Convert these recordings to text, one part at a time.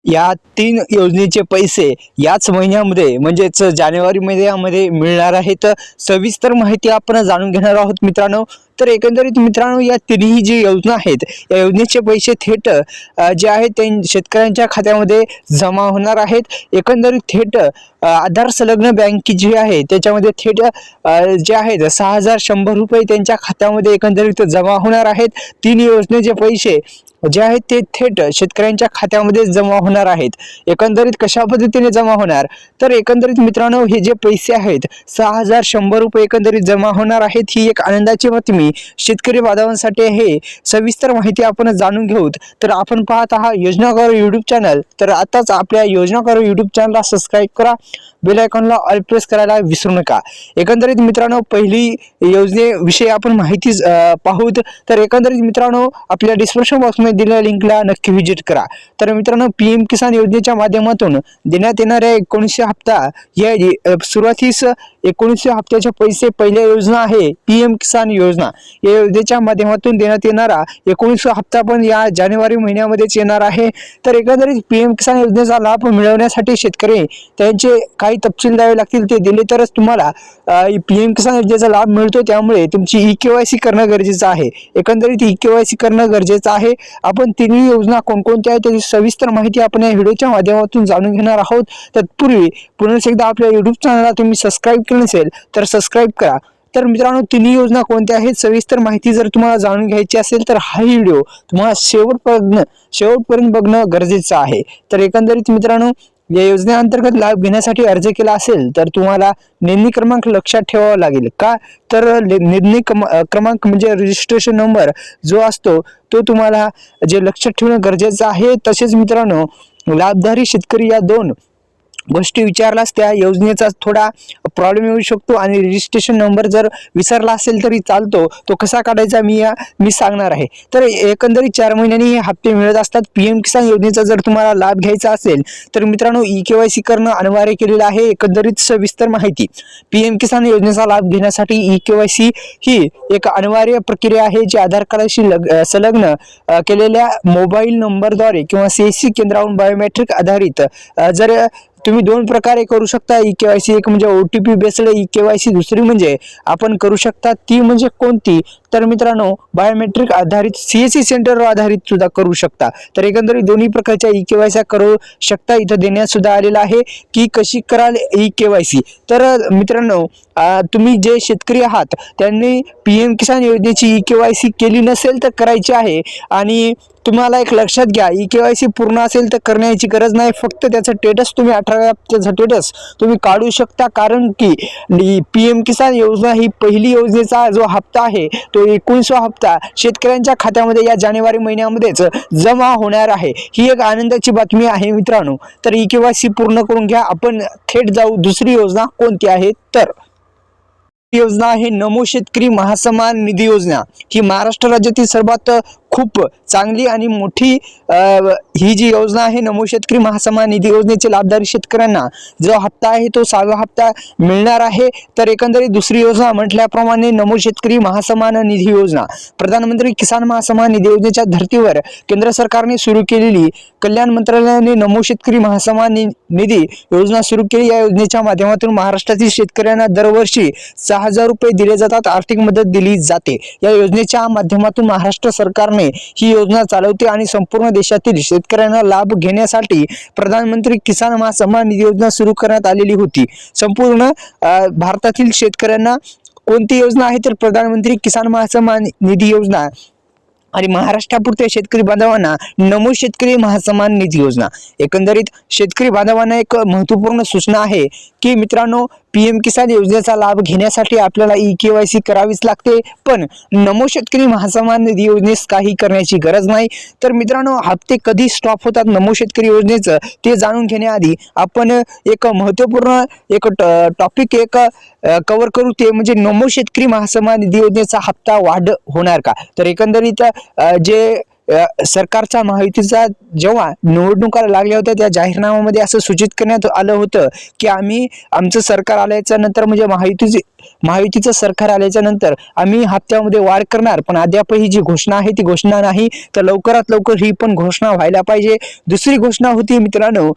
या 3 योजनेचे पैसे याच महिन्यामध्ये म्हणजेच जानेवारी महिन्यामध्ये मिळणार आहेत। सविस्तर माहिती आपण जाणून घेणार आहोत मित्रांनो। तर एकंदरीत मित्रांनो या तिन्ही जी योजना आहेत या योजनेचे पैसे थेट जे आहेत ते शेतकऱ्यांच्या खात्यामध्ये जमा होणार आहेत। एकंदरीत थेट आधार संलग्न बँक जी आहे त्याच्यामध्ये थेट जे आहेत 6100 रुपये त्यांच्या खात्यामध्ये एकंदरीत जमा होणार आहेत। 3 योजनेचे पैसे जे आहेत ते थेट शेतकऱ्यांच्या खात्यामध्ये जमा होणार आहेत। एकंदरीत कशा पद्धतीने जमा होणार, तर एकंदरीत मित्रांनो हे जे पैसे आहेत 6100 रुपये एकंदरीत जमा होणार आहेत। ही एक आनंदाची बातमी शेतकरी बांधवांसाठी आहे। सविस्तर माहिती आपण जाणून घेऊत। तर आपण पाहत आहात योजना करो यूट्यूब चॅनल। तर आताच आपल्या योजना करो यूट्यूब चॅनलला सबस्क्राइब करा, बेल आयकॉनला ऑल प्रेस करायला विसरू नका। एकंदरीत मित्रांनो पहिली योजनेविषयी आपण माहिती पाहूत। तर एकंदरीत मित्रांनो आपल्या डिस्क्रिप्शन बॉक्समध्ये दिलेल्या लिंकला नक्की व्हिजिट करा। तर मित्रांनो पीएम किसान योजनेच्या माध्यमातून देण्यात येणाऱ्या 19 हप्ता या सुरुवातीस 19 हप्त्याचे पैसे पहिल्या योजना आहे पीएम किसान योजना। या योजनेच्या माध्यमातून देण्यात येणारा 19 हप्ता पण या जानेवारी महिन्यामध्येच येणार आहे। तर एकंदरीत पीएम किसान योजनेचा लाभ मिळवण्यासाठी शेतकरी त्यांचे काही तपशील द्यावे लागतील, ते दिले तरच तुम्हाला पीएम किसान योजनेचा लाभ मिळतो। त्यामुळे तुमची ई-केवायसी करणं गरजेचं आहे। एकंदरीत ई-केवायसी करणं गरजेचं आहे। आपण तिन्ही योजना कोणकोणत्या आहेत त्याची सविस्तर माहिती आपण या व्हिडिओच्या माध्यमातून जाणून घेणार आहोत। तत्पूर्वी पुन्हा एकदा आपल्या YouTube चॅनलला तुम्ही सबस्क्राइब केले नसेल तर सबस्क्राइब करा। तर मित्रांनो तिन्ही योजना कोणत्या आहेत सविस्तर माहिती जर तुम्हाला जाणून घ्यायची असेल तर हा व्हिडिओ तुम्हाला शेवटपर्यंत बघणं गरजेचं आहे। तर एकंदरीत मित्रांनो या योजनेअंतर्गत लाभ घेण्यासाठी अर्ज केला असेल तर तुम्हाला नोंदणी क्रमांक लक्षात ठेवावा लागेल का, तर नोंदणी क्रमांक म्हणजे रजिस्ट्रेशन नंबर जो असतो तो तुम्हाला जे लक्षात ठेवणं गरजेचं आहे। तसेच मित्रांनो लाभधारी शेतकरी या 2 गोष्टी विचारलास त्या योजनेचा थोडा प्रॉब्लेम येऊ शकतो आणि रजिस्ट्रेशन नंबर जर विसरला असेल तरी चालतो, तो कसा काढायचा मी सांगणार आहे। तर एकंदरीत 4 महिन्यांनी हे हप्ते मिळत असतात। पीएम किसान योजनेचा जर तुम्हाला लाभ घ्यायचा असेल तर मित्रांनो ई-केवायसी करणं अनिवार्य केलेलं आहे। एकंदरीत सविस्तर माहिती पीएम किसान योजनेचा लाभ घेण्यासाठी ई-केवायसी ही एक अनिवार्य प्रक्रिया आहे जी आधार कार्डाशी संलग्न केलेल्या मोबाईल नंबरद्वारे किंवा सीएससी केंद्रावरून बायोमेट्रिक आधारित जर तुम्ही 2 प्रकारे करू शकता ई-केवायसी। एक म्हणजे ओटीपी बेस्ड ई-केवायसी, दुसरी म्हणजे आपण करू शकता ती म्हणजे कोणती, तर मित्रांनो बायोमेट्रिक आधारित सीएससी सेंटरवर आधारित सुद्धा करू शकता। तर एकंदरीत दोन्ही प्रकारच्या ई-केवायसी करू शकता। इथं देण्यात सुद्धा आलेलं आहे की कशी कराल ई-केवायसी। तर मित्रांनो तुम्ही जे शेतकरी आहात त्यांनी पीएम किसान योजनेची ई-केवायसी केली नसेल तर करायची आहे। आणि तुम्हाला एक लक्षात घ्या ई-केवायसी पूर्ण असेल तर करण्याची गरज नाही, फक्त त्याचं स्टेटस तुम्ही 18 हप्त्याचं स्टेटस तुम्ही काढू शकता। कारण की पीएम किसान योजना ही पहिली योजनेचा जो हप्ता आहे तो 19वा हप्ता शेतकऱ्यांच्या खात्यामध्ये या जानेवारी महिन्यामध्येच जमा होणार आहे। ही एक आनंदाची बातमी आहे मित्रांनो। तर ई-केवायसी पूर्ण करून घ्या। आपण थेट जाऊ दुसरी योजना कोणती आहे, तर योजना आहे नमो शेतकरी महासन्मान निधी योजना। ही महाराष्ट्र राज्यातील सर्वात खूप चांगली आणि मोठी ही जी योजना आहे नमो शेतकरी महासन्मान निधी योजनेचे लाभधारी शेतकऱ्यांना जो हप्ता आहे तो 6वा हप्ता मिळणार आहे। तर एकंदरीत दुसरी योजना म्हटल्याप्रमाणे नमो शेतकरी महासन्मान निधी योजना प्रधानमंत्री किसान महासन्मान निधी योजनेच्या धर्तीवर केंद्र सरकारने सुरू केलेली कल्याण मंत्रालयाने नमो शेतकरी महासन्मान निधी योजना सुरू केली। या योजनेच्या माध्यमातून महाराष्ट्रातील शेतकऱ्यांना दरवर्षी 6000 रुपये दिले जातात, आर्थिक मदत दिली जाते। या योजनेच्या माध्यमातून महाराष्ट्र सरकारने ही योजना चालवते आणि संपूर्ण देशातील शेतकऱ्यांना लाभ घेण्यासाठी प्रधानमंत्री किसान महासन्मान निधी योजना सुरू करण्यात आलेली होती। संपूर्ण भारतातील शेतकऱ्यांना कोणती योजना आहे तर प्रधानमंत्री किसान महासन्मान निधी योजना आणि महाराष्ट्रापुरते शेतकरी बांधवांना नमो शेतकरी महासन्मान निधी योजना। एकंदरीत शेतकरी बांधवांना एक महत्त्वपूर्ण सूचना आहे की मित्रांनो पीएम किसान योजनेचा लाभ घेण्यासाठी आपल्याला ई-केवायसी करावीच लागते, पण नमो शेतकरी महासन्मान निधी योजनेस काही करण्याची गरज नाही। तर मित्रांनो हप्ते कधी स्टॉप होतात नमो शेतकरी योजनेचं ते जाणून घेण्याआधी आपण एक महत्त्वपूर्ण एक टॉपिक कव्हर करू, ते म्हणजे नमो शेतकरी महासन्मान निधी योजनेचा हप्ता वाढ होणार का। तर एकंदरीत जे सरकारचा महायुतीचा जेव्हा निवडणुका लागल्या होत्या त्या जाहीरनाम्यामध्ये असं सूचित करण्यात आलं होतं की आमचं सरकार आल्याच्या नंतर म्हणजे महायुतीचं सरकार आल्याच्या नंतर आम्ही हप्त्यामध्ये वाढ करणार, पण अद्यापही जी घोषणा आहे ती घोषणा नाही. तर लवकरात लवकर ही पण घोषणा व्हायला पाहिजे. दुसरी घोषणा होती मित्रांनो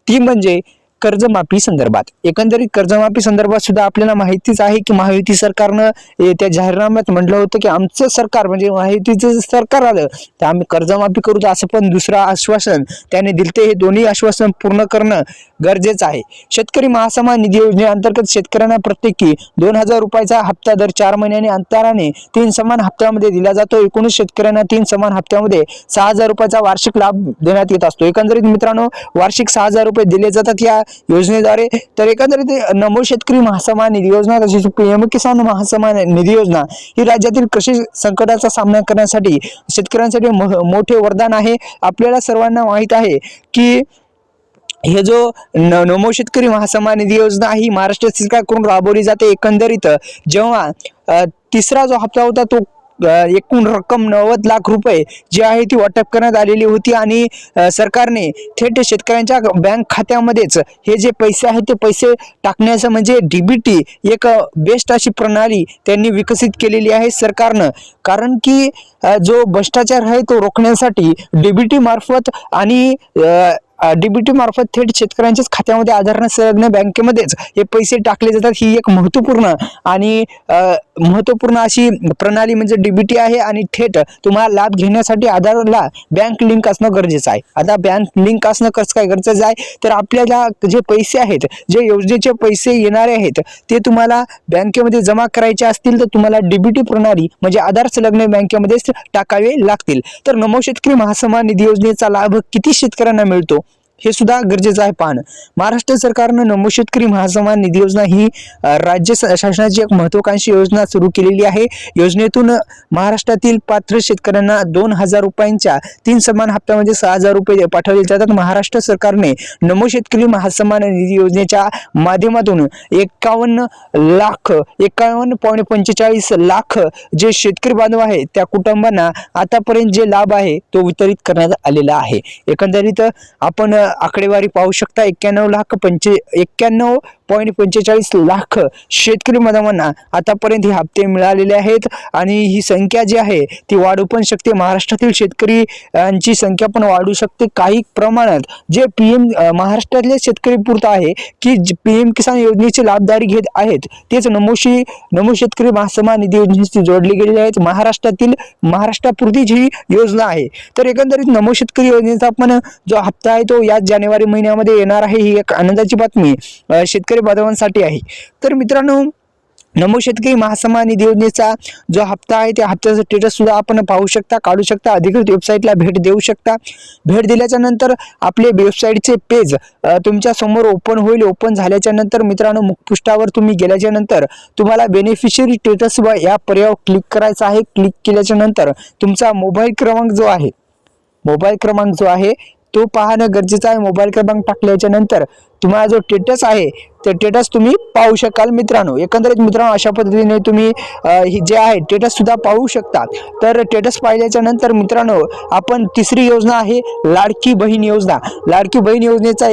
ती म्हणजे कर्जमाफी संदर्भात. एकंदरीत कर्जमाफी संदर्भात सुद्धा आपल्याला माहितीच आहे की महायुती सरकारनं त्या जाहीरनाम्यात म्हटलं होतं की आमचं सरकार म्हणजे महायुतीचं सरकार आलं तर आम्ही कर्जमाफी करू, असं पण दुसरं आश्वासन त्याने दिलते. हे दोन्ही आश्वासन पूर्ण करणं गरजेचं आहे. शेतकरी महासन्मान निधी योजनेअंतर्गत शेतकऱ्यांना प्रत्येकी 2,000 रुपयाचा हप्ता दर 4 महिन्यांनी अंतराने 3 समान हप्त्यामध्ये दिला जातो. एकूणच शेतकऱ्यांना 3 समान हप्त्यामध्ये 6,000 रुपयाचा वार्षिक लाभ देण्यात येत असतो. एकंदरीत मित्रांनो वार्षिक 6,000 रुपये दिले जातात या योजनेद्वारे. तर एकंदरीत नमो शेतकरी महासन्मान निधी योजना तसेच पीएम किसान महासन्मान निधी योजना ही राज्यातील कृषी संकटाचा सामना करण्यासाठी शेतकऱ्यांसाठी मोठे वरदान आहे. आपल्याला सर्वांना माहित आहे की हे जो नमो शेतकरी महासन्मान निधी योजना ही महाराष्ट्र सरकारकडून राबवली जाते. एकंदरीत जेव्हा तिसरा जो हप्ता होता तो एकूण रक्कम 90 लाख रुपये जी आहे ती वाटप करण्यात आलेली होती आणि सरकारने थेट शेतकऱ्यांच्या बँक खात्यामध्येच हे जे पैसे आहेत ते पैसे टाकण्याचं म्हणजे डीबीटी एक बेस्ट अशी प्रणाली त्यांनी विकसित केलेली आहे सरकारनं. कारण की जो भ्रष्टाचार आहे तो रोखण्यासाठी डीबीटी मार्फत आणि डीबीटी मार्फत थेट शेतकऱ्यांच्याच खात्यामध्ये आधार नसल्याने बँकेमध्येच हे पैसे टाकले जातात. ही एक महत्वपूर्ण अशी प्रणाली म्हणजे डीबीटी आहे आणि थेट तुम्हाला लाभ घेण्यासाठी आधारला बँक लिंक असणं गरजेचं आहे. आता बँक लिंक असणं कसं काय गरजेचं आहे तर आपल्याला जे पैसे आहेत जे योजनेचे पैसे येणारे आहेत ते तुम्हाला बँकेमध्ये जमा करायचे असतील तर तुम्हाला डीबीटी प्रणाली म्हणजे आधार संलग्न बँकेमध्येच टाकावे लागतील. तर नमो शेतकरी महासन्मान निधी योजनेचा लाभ किती शेतकऱ्यांना मिळतो हे सुद्धा गरजेचं आहे पाहणं. महाराष्ट्र सरकारनं नमो शेतकरी महासन्मान निधी योजना ही राज्य शासनाची एक महत्त्वाकांक्षी योजना सुरू केलेली आहे. योजनेतून महाराष्ट्रातील पात्र शेतकऱ्यांना 2,000 रुपयांच्या 3 समान हप्त्यामध्ये 6,000 रुपये पाठवले जातात. महाराष्ट्र सरकारने नमो शेतकरी महासन्मान निधी योजनेच्या माध्यमातून 51.45 लाख जे शेतकरी बांधव आहेत त्या कुटुंबांना आतापर्यंत जे लाभ आहे तो वितरित करण्यात आलेला आहे. एकंदरीत आपण आकडेवारी पाहू शकता. 91.45 लाख शेतकरी बांधवांना आतापर्यंत हे हप्ते मिळालेले आहेत आणि ही संख्या जी आहे ती वाढू पण शकते. महाराष्ट्रातील शेतकऱ्यांची संख्या पण वाढू शकते काही प्रमाणात. जे महाराष्ट्रातले शेतकरी पुरता आहे की पीएम किसान योजनेचे लाभधारी घेत आहेत तेच नमो शेतकरी महासन्मान निधी योजनेशी जोडले गेलेले आहेत. महाराष्ट्रापुरतीच ही योजना आहे. तर एकंदरीत नमो शेतकरी योजनेचा पण जो हप्ता आहे तो या जानेवारी महिन्यामध्ये येणार आहे. ही एक आनंदाची बातमी शेतकरी बांधवांसाठी आहे. तर मित्रांनो नमो शेतकरी महासन्मान निधी योजनेचा जो हप्ता आहे त्या हप्त्याचं स्टेटस सुद्धा आपण पाहू शकता, काढू शकता. अधिकृत वेबसाईटला भेट देऊ शकता. भेट दिल्याच्या नंतर आपले वेबसाईटचे पेज तुमच्या समोर ओपन होईल. ओपन झाल्याच्या नंतर मित्रांनो मुखपृष्ठावर तुम्ही गेल्याच्या नंतर तुम्हाला बेनिफिशियरी स्टेटस या पर्यायावर क्लिक करायचा आहे. क्लिक केल्याच्या नंतर तुमचा मोबाईल क्रमांक जो आहे तो पाहणं गरजेचं आहे. मोबाईल क्रमांक टाकल्याच्या नंतर तुम्हाला जो स्टेटस आहे ते स्टेटस तुम्ही पाहू शकाल मित्रांनो. एकंदरीत मित्रांनो अशा पद्धतीने तुम्ही जे आहे स्टेटस सुद्धा पाहू शकता. तर स्टेटस पाहिल्याच्या नंतर मित्रांनो आपण तिसरी योजना आहे लाडकी बहीण योजना. लाडकी बहीण योजनेचा